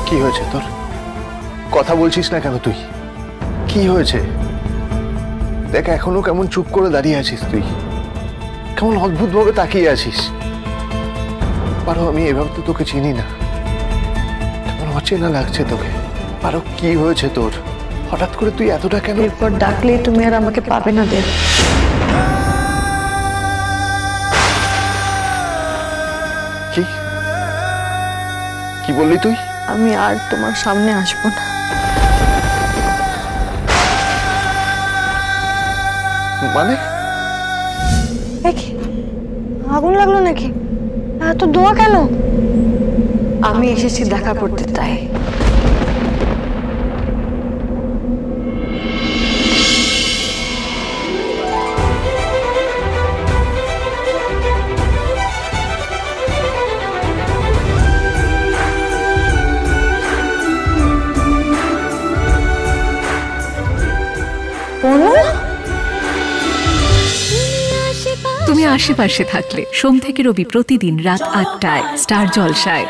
কি হয়েছে তোর? কথা বলছিস না কেন তুই? কি হয়েছে? দেখ এখনো কেমন চুপ করে দাঁড়িয়ে আছিস তুই, কেমন অদ্ভুত ভাবে তাকিয়ে আছিস। পারো আমি এভাবে তো তোকে চিনি না, কেমন অচেনা লাগছে তোকে। পারো কি হয়েছে তোর? হঠাৎ করে তুই এতটা কেন? এরপর ডাকলে তুমি আর আমাকে পাবে না দেব। কি কি বললি তুই? আমি আর তোমার সামনে আসবো না। মানে? আগুন লাগলো নাকি? এত ধোঁয়া কেন? আমি এসেছি দেখা করতে, তাই। তুমি আশেপাশে থাকলে সোম থেকে রবি প্রতিদিন রাত ৮টায় স্টার জলসায়।